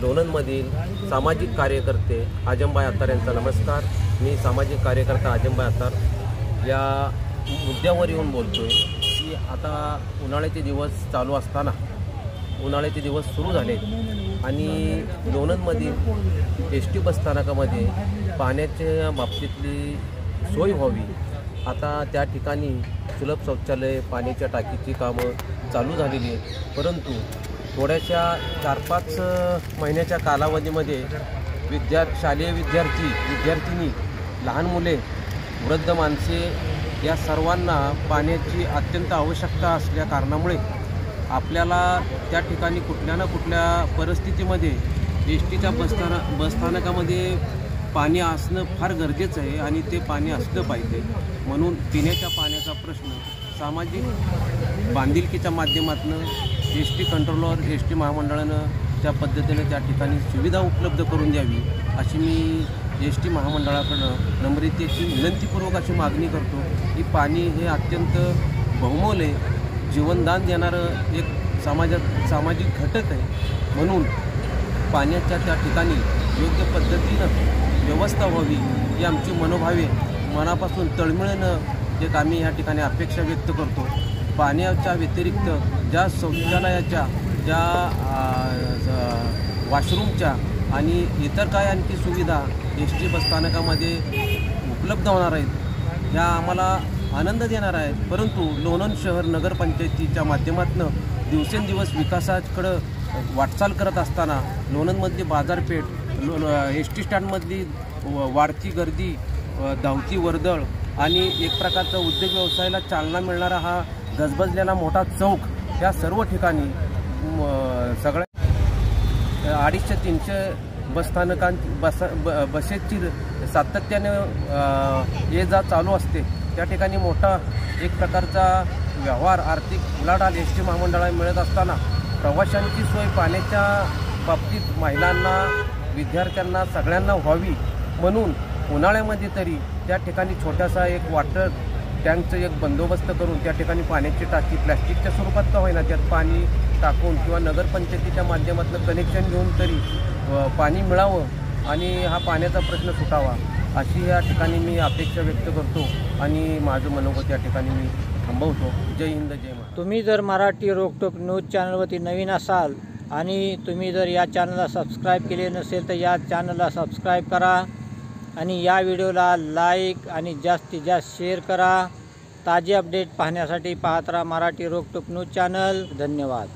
लोणंदमधील सामाजिक कार्यकर्ते आजमबाई अत्तार यांचा नमस्कार। मी सामाजिक कार्यकर्ता आजमबाई अत्तार या मुद्द्यावर येऊन बोलतोय की आता उन्हाळ्याचे दिवस चालू असताना उन्हाळ्याचे दिवस सुरू झाले आणि लोणंदमधील एस.टी. बसस्थानकामध्ये पाण्याच्या बाबतीतली सोय व्हावी। आता त्या ठिकाणी सुलभ शौचालय पाण्याच्या टाकीची कामं चालू झालेली आहेत, परंतु थोड्याशा 4-5 महिन्याच्या कालावधीमध्ये शालेय विद्यार्थिनी, लहान मुले, वृद्ध माणसे या सर्वांना पाण्याची अत्यंत आवश्यकता असल्या कारणामुळे आपल्याला त्या ठिकाणी कुठल्या ना कुठल्या परिस्थितीमध्ये एस.टीच्या बसस्थानकामध्ये पाणी असणं फार गरजेचं आहे आणि ते पाणी असलं पाहिजे। म्हणून पिण्याच्या पाण्याचा प्रश्न सामाजिक बांधिलकीच्या माध्यमातून एस.टी. Controller ST. महामंडळानं त्या पद्धतीने त्या ठिकाणी सुविधा उपलब्ध करून द्यावी अशी मी एस.टी. महामंडळाकडं नम्रतेची विनंतीपूर्वक अशी मागणी करतो की पाणी हे अत्यंत बहुमोल आहे, जीवनदान देणारं एक सामाजिक घटक आहे। म्हणून पाण्याच्या त्या ठिकाणी योग्य पद्धतीनं व्यवस्था व्हावी ही आमची मनोभावे मनापासून तळमळीनं एक आम्ही या ठिकाणी अपेक्षा व्यक्त करतो। पाण्याच्या व्यतिरिक्त ज्या शौचालयाच्या, ज्या वॉशरूमच्या आणि इतर काय आणखी सुविधा एस.टी. बसस्थानकामध्ये उपलब्ध होणार आहेत ह्या आम्हाला आनंद देणार आहेत, परंतु लोणंद शहर नगरपंचायतीच्या माध्यमातून दिवसेंदिवस विकासाकडं वाटचाल करत असताना लोणंदमधली बाजारपेठ, एस.टी. स्टँडमधली वाढती गर्दी, धावती वर्दळ आणि एक प्रकारचा उद्योग व्यवसायाला चालना मिळणारा हा गजबजलेला मोठा चौक या सर्व ठिकाणी सगळ्या 250-300 बसेसची सातत्याने ये जा चालू असते। त्या ठिकाणी मोठा एक प्रकारचा व्यवहार, आर्थिक उलाढाल एस.टी. महामंडळाला मिळत असताना प्रवाशांची सोय पाण्याच्या बाबतीत महिलांना, विद्यार्थ्यांना सगळ्यांना व्हावी म्हणून उन्हाळ्यामध्ये तरी त्या ठिकाणी छोटासा एक वॉटर टँकचं एक बंदोबस्त करून त्या ठिकाणी पाण्याची टाकी प्लॅस्टिकच्या स्वरूपात का होईना त्यात पाणी टाकून किंवा नगरपंचायतीच्या माध्यमातून कनेक्शन घेऊन तरी पाणी मिळावं आणि हा पाण्याचा प्रश्न सुटावा अशी या ठिकाणी मी अपेक्षा व्यक्त करतो आणि माझं मनोगत या ठिकाणी मी थांबवतो। जय हिंद, जय महाराष्ट्र। तुम्ही जर मराठी रोकटोक न्यूज चॅनलवरती नवीन असाल आणि तुम्ही जर या चॅनलला सबस्क्राईब केले नसेल तर या चॅनलला सबस्क्राईब करा आणि या व्हिडिओला लाईक आणि जास्तीत जास्त शेअर करा। ताजे अपडेट पाहण्यासाठी पाहत राहा मराठी रोकटोक न्यूज चॅनल। धन्यवाद।